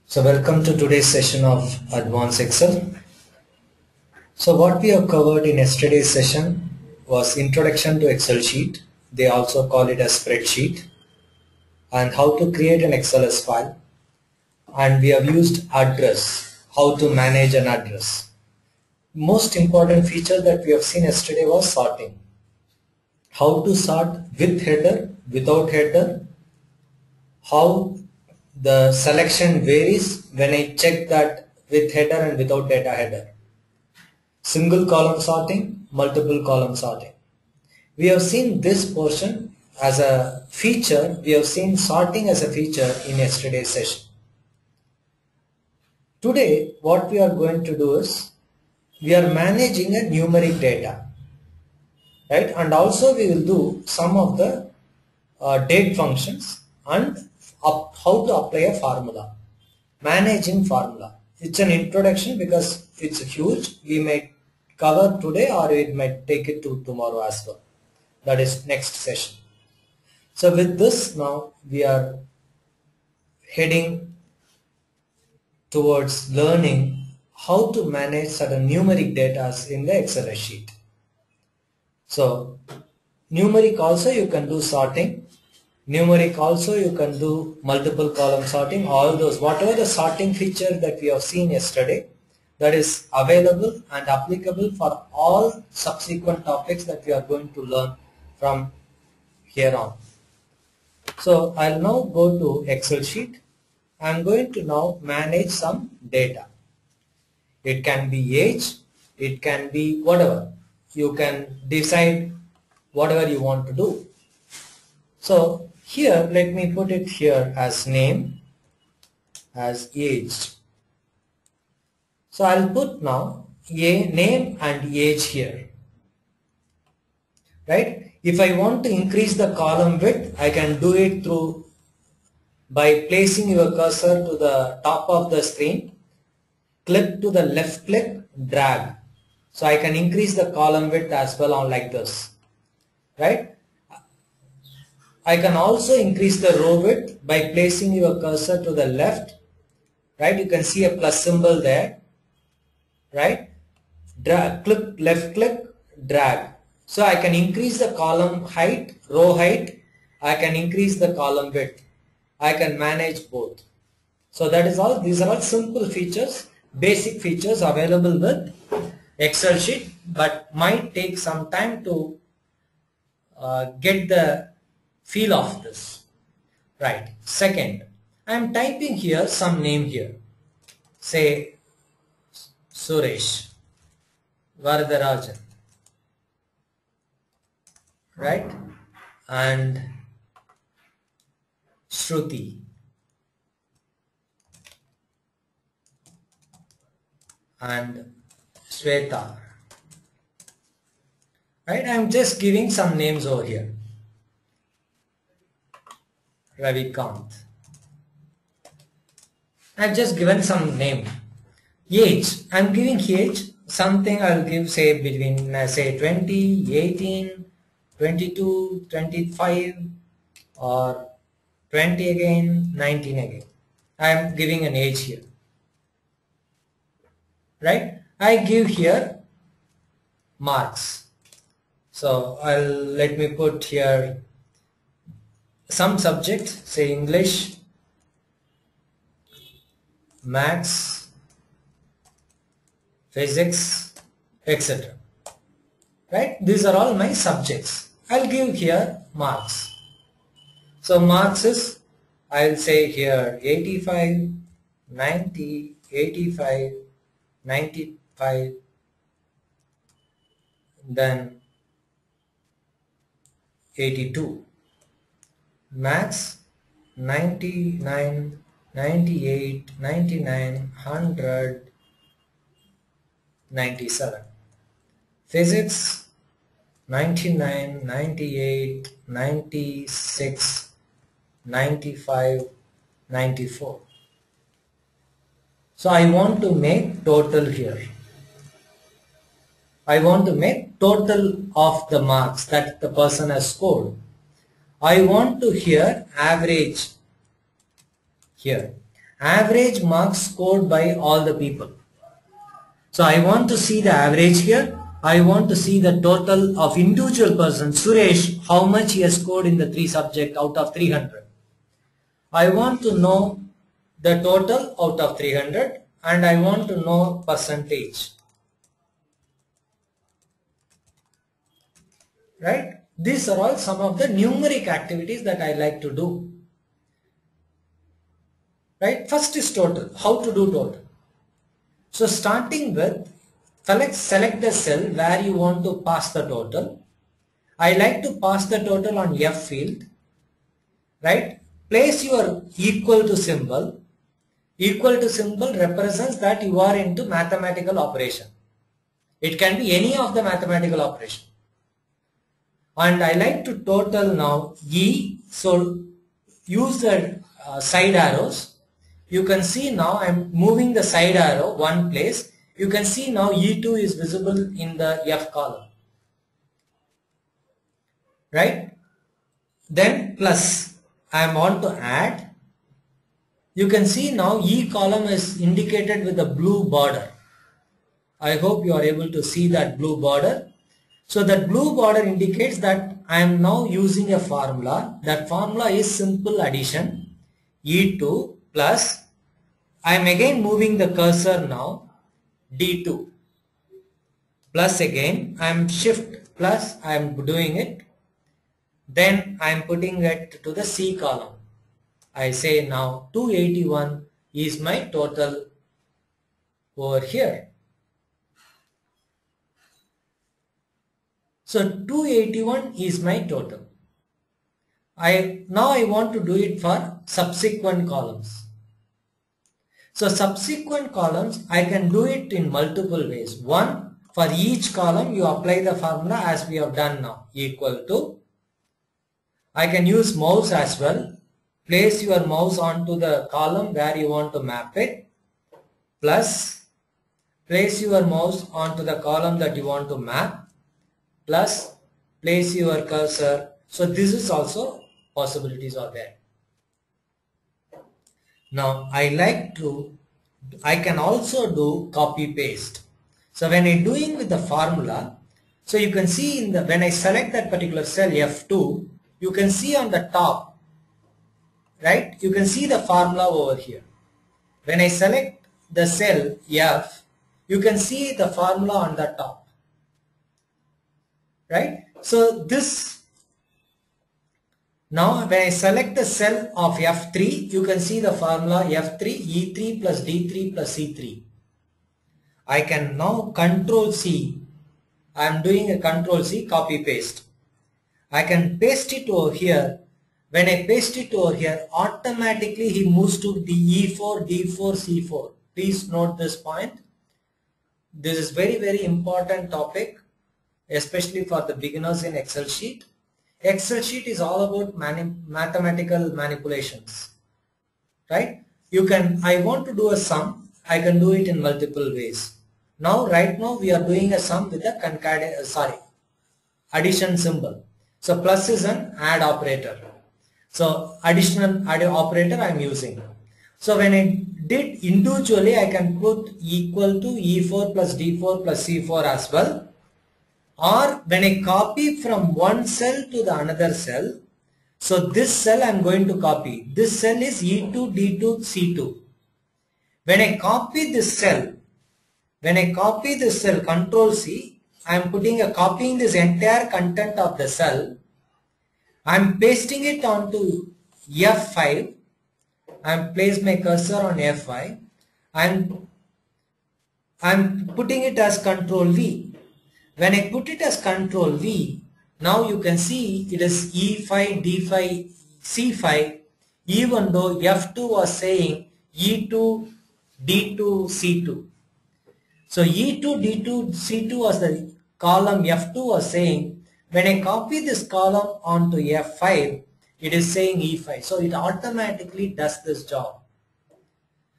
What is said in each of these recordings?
So welcome to today's session of Advanced Excel. So what we have covered in yesterday's session was introduction to Excel sheet. They also call it a spreadsheet, and how to create an XLS file. And we have used address, how to manage an address. Most important feature that we have seen yesterday was sorting. How to sort with header, without header, how the selection varies when I check that with header and without data header. Single column sorting, multiple column sorting. We have seen this portion as a feature, we have seen sorting as a feature in yesterday's session. Today what we are going to do is, we are managing a numeric data, right? And also we will do some of the date functions and how to apply a formula, managing formula. It's an introduction because it's huge. We may cover today or it might take it to tomorrow as well. That is next session. So with this, now we are heading towards learning how to manage certain numeric data in the Excel sheet. So numeric also you can do sorting. Numeric also you can do multiple column sorting. All those, whatever the sorting feature that we have seen yesterday, that is available and applicable for all subsequent topics that we are going to learn from here on. So I'll now go to Excel sheet. I'm going to now manage some data. It can be age, it can be whatever. You can decide whatever you want to do. So here, let me put it here as name, as age. So I'll put now name and age here, right? If I want to increase the column width, I can do it through by placing your cursor to the top of the screen, click to the left click, drag. So I can increase the column width as well on like this, right? I can also increase the row width by placing your cursor to the left, right? You can see a plus symbol there, right? Drag, click, left click, drag. So I can increase the column height, row height. I can increase the column width. I can manage both. So that is all. These are all simple features, basic features available with Excel sheet, but might take some time to get the feel of this. Right. Second, I am typing here some name here. Say Suresh, Varadarajan, right? And Shruti, and Sweta, right? I am just giving some names over here. Ravikant. I have just given some name. Age, I am giving age, something I will give say between say 20, 18, 22, 25 or 20 again, 19 again. I am giving an age here, right? I give here marks. So let me put here some subject, say English, Maths, Physics, etc. Right? These are all my subjects. I'll give here marks. So marks is, I'll say here 85, 90, 85, 95, then 82. Maths 99, 98, 99, 100, 97. Physics 99, 98, 96, 95, 94. So I want to make total here. I want to make total of the marks that the person has scored. I want to here average here. Average marks scored by all the people. So I want to see the average here. I want to see the total of individual persons. Suresh, how much he has scored in the 3 subject out of 300. I want to know the total out of 300 and I want to know percentage. Right? These are all some of the numeric activities that I like to do. Right? First is total. How to do total? So starting with select the cell where you want to pass the total. I like to pass the total on F field. Right? Place your equal to symbol. Equal to symbol represents that you are into mathematical operation. It can be any of the mathematical operation. And I like to total now E. So use the side arrows. You can see now I am moving the side arrow one place. You can see now E2 is visible in the F column. Right? Then plus I want to add. You can see now E column is indicated with a blue border. I hope you are able to see that blue border. So that blue border indicates that I am now using a formula. That formula is simple addition. E2 plus, I am again moving the cursor now, D2. Plus again, I am shift plus, I am doing it. Then I am putting it to the C column. I say now 281 is my total over here. So 281 is my total. Now I want to do it for subsequent columns. So subsequent columns I can do it in multiple ways. One, for each column you apply the formula as we have done now, equal to. I can use mouse as well. Place your mouse onto the column where you want to map it. Plus, place your mouse onto the column that you want to map. Plus, place your cursor. So this is also possibilities are there. Now I can also do copy paste. So when I'm doing with the formula, so you can see when I select that particular cell F2, you can see on the top, right? You can see the formula over here. When I select the cell F, you can see the formula on the top. Right? So this, now when I select the cell of F3, you can see the formula F3, E3 plus D3 plus C3. I can now Control C. I am doing a Control C, copy paste. I can paste it over here. When I paste it over here, automatically he moves to the E4, D4, C4. Please note this point. This is very important topic, especially for the beginners in Excel sheet. Excel sheet is all about mathematical manipulations, right? I want to do a sum, I can do it in multiple ways. Right now we are doing a sum with a addition symbol. So plus is an add operator. So additional add operator I am using. So when I did individually, I can put equal to E4 plus D4 plus C4 as well. Or when I copy from one cell to the another cell, so this cell I am going to copy. This cell is E2, D2, C2. When I copy this cell, Control C, I am copying this entire content of the cell. I am pasting it onto F5. I am placed my cursor on F5. I am putting it as Control V. When I put it as Control V, now you can see it is E5, D5, C5, even though F2 was saying E2, D2, C2. So E2, D2, C2 was the column F2 was saying. When I copy this column onto F5, it is saying E5. So it automatically does this job.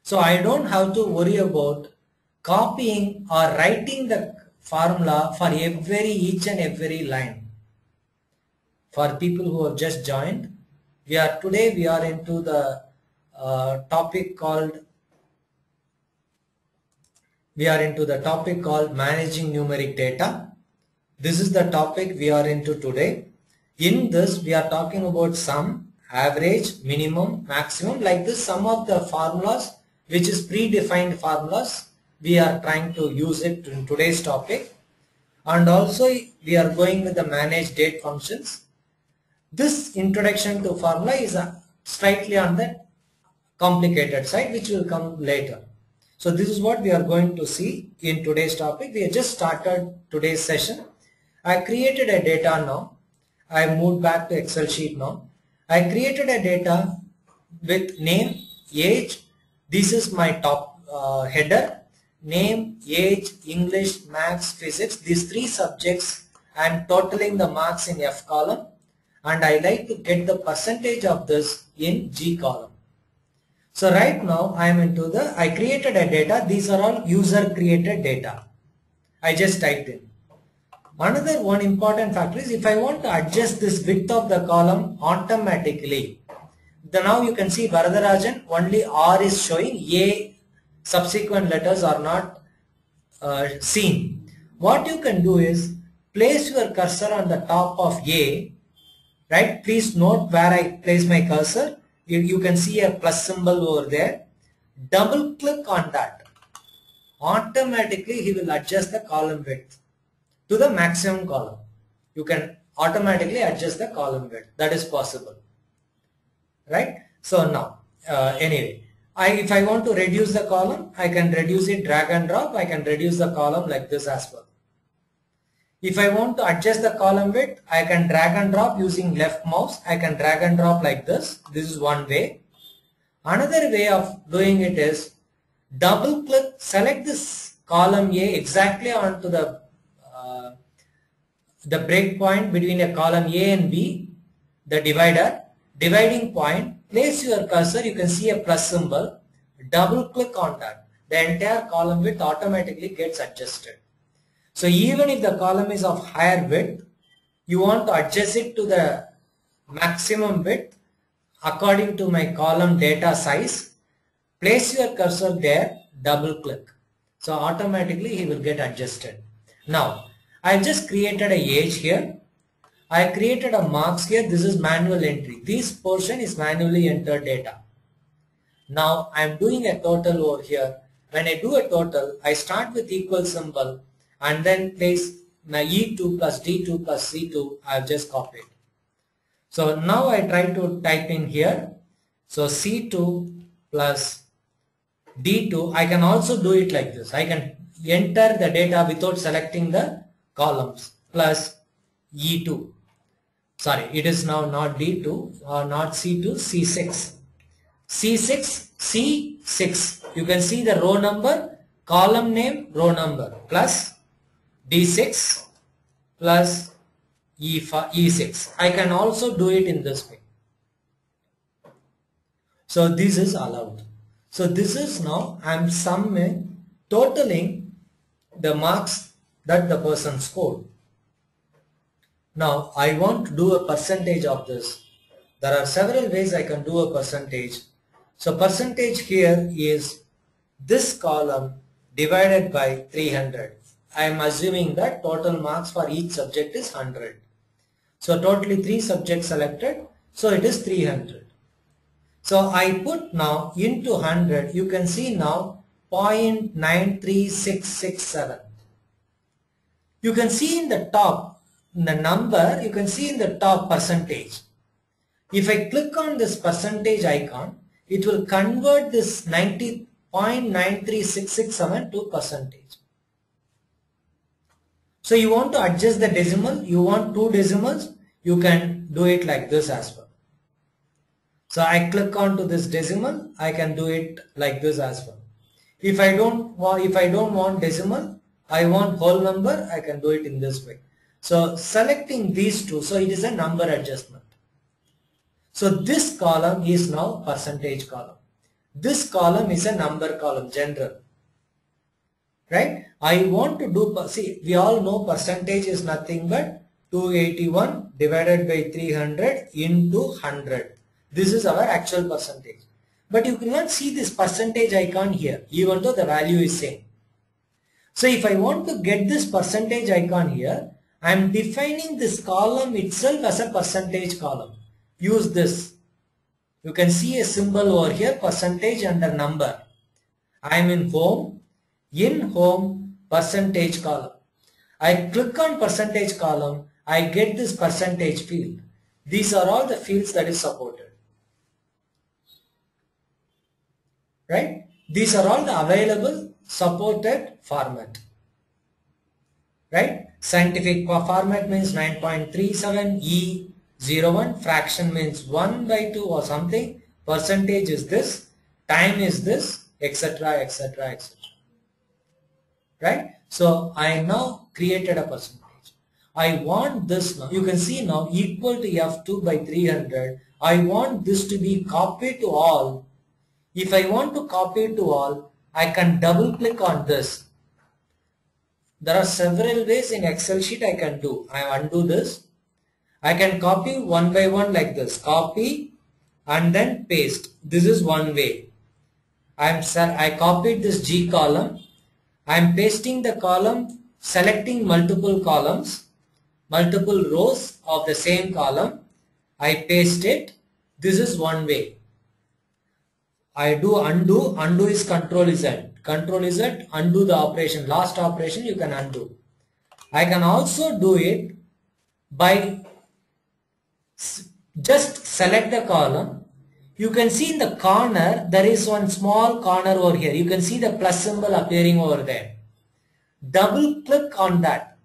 So I don't have to worry about copying or writing the formula for each and every line. For people who have just joined, today we are into the topic called managing numeric data. This is the topic we are into today. In this we are talking about sum, average, minimum, maximum, like this. Some of the formulas which is predefined formulas, we are trying to use it in today's topic. And also we are going with the manage date functions. This introduction to formula is slightly on the complicated side, which will come later. So this is what we are going to see in today's topic. We have just started today's session. I created a data now. I moved back to Excel sheet now. I created a data with name, age. This is my top header. Name, age, English, Maths, Physics. These three subjects I am totaling the marks in F column, and I like to get the percentage of this in G column. So right now I am into I created a data. These are all user created data. I just typed in. Another one important factor is if I want to adjust this width of the column automatically. Now you can see Varadarajan, only R is showing, A subsequent letters are not seen. What you can do is place your cursor on the top of A, right? Please note where I place my cursor. You can see a plus symbol over there. Double click on that. Automatically he will adjust the column width to the maximum column. You can automatically adjust the column width. That is possible, right? So now anyway, if I want to reduce the column, I can reduce it, drag and drop. I can reduce the column like this as well. If I want to adjust the column width, I can drag and drop using left mouse. I can drag and drop like this. This is one way. Another way of doing it is double click, select this column A exactly onto the breakpoint between a column A and B, the dividing point. Place your cursor, you can see a plus symbol, double click on that. The entire column width automatically gets adjusted. So even if the column is of higher width, you want to adjust it to the maximum width according to my column data size, place your cursor there, double click. So automatically he will get adjusted. Now I just created a age here. I created a marks here. This is manual entry. This portion is manually entered data. Now I am doing a total over here. When I do a total, I start with equal symbol and then place my E2 plus D2 plus C2. I have just copied. So now I try to type in here. So C2 plus D2. I can also do it like this. I can enter the data without selecting the columns plus E2. Sorry, it is now not D2 or not C2, C6. C6, C6. You can see the row number, column name, row number plus D6 plus E6. I can also do it in this way. So this is allowed. So this is now I am totaling the marks that the person scored. Now I want to do a percentage of this. There are several ways I can do a percentage. So percentage here is this column divided by 300. I am assuming that total marks for each subject is 100. So totally 3 subjects selected. So it is 300. So I put now into 100. You can see now 0.93667. You can see in the top the number, you can see in the top percentage. If I click on this percentage icon, it will convert this 90.93667 to percentage. So you want to adjust the decimal, you want 2 decimals, you can do it like this as well. So I click on to this decimal, I can do it like this as well. If I don't want decimal, I want whole number, I can do it in this way. So selecting these two, so it is a number adjustment. So this column is now percentage column. This column is a number column, general. Right? I want to do, see, we all know percentage is nothing but 281 divided by 300 into 100. This is our actual percentage. but you cannot see this percentage icon here even though the value is same. So if I want to get this percentage icon here, I am defining this column itself as a percentage column. Use this. You can see a symbol over here, percentage under number. I am in home, percentage column. I click on percentage column, I get this percentage field. These are all the fields that is supported. Right? These are all the available supported format. Right? Scientific format means 9.37, E01, fraction means 1 by 2 or something, percentage is this, time is this, etc, etc, etc. Right? So I now created a percentage. I want this now, you can see now equal to F2 by 300. I want this to be copied to all. If I want to copy it to all, I can double click on this. There are several ways in Excel sheet I can do. I undo this. I can copy one by one like this. Copy and then paste. This is one way. I copied this G column. I am pasting the column, selecting multiple columns, multiple rows of the same column. I paste it. This is one way. I do undo. Undo is Control Z. Control Z, undo the operation. Last operation you can undo. I can also do it by just select the column. You can see in the corner there is one small corner over here. You can see the plus symbol appearing over there. Double click on that.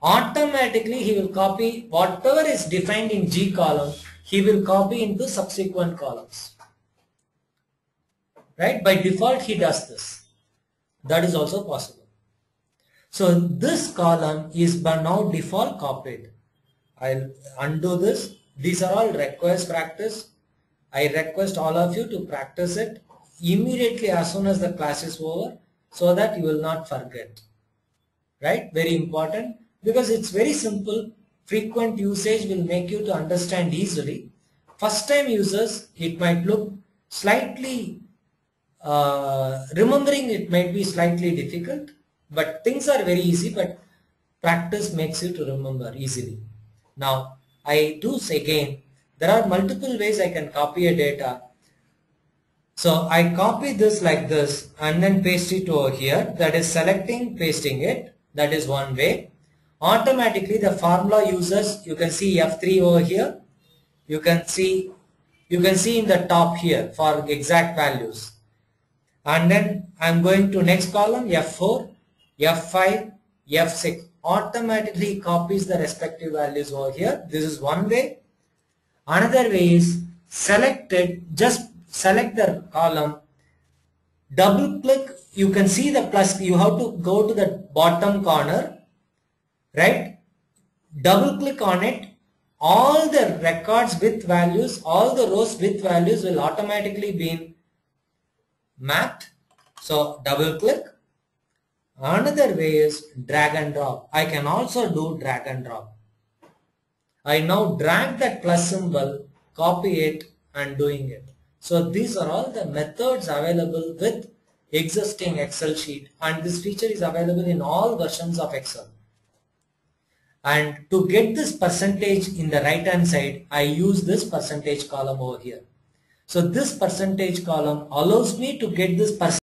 Automatically he will copy whatever is defined in G column. He will copy into subsequent columns. Right? By default he does this. That is also possible. So this column is by now default copied. I'll undo this. These are all request practice. I request all of you to practice it immediately as soon as the class is over so that you will not forget. Right? Very important because it's very simple. Frequent usage will make you to understand easily. First time users, it might look slightly remembering it might be slightly difficult, but things are very easy, but practice makes you to remember easily. Now I do say again, there are multiple ways I can copy a data. So I copy this like this and then paste it over here. That is selecting, pasting it. That is one way. Automatically the formula uses, you can see F3 over here. You can see in the top here for exact values. And then I'm going to next column, F4, F5, F6. Automatically copies the respective values over here. This is one way. Another way is just select the column, double click, you can see the plus, you have to go to the bottom corner, right? Double click on it. All the records with values, all the rows with values will automatically be mapped. So double click. Another way is drag and drop. I can also do drag and drop. I now drag that plus symbol, copy it and doing it. So these are all the methods available with existing Excel sheet, and this feature is available in all versions of Excel. And to get this percentage in the right hand side, I use this percentage column over here. So this percentage column allows me to get this percentage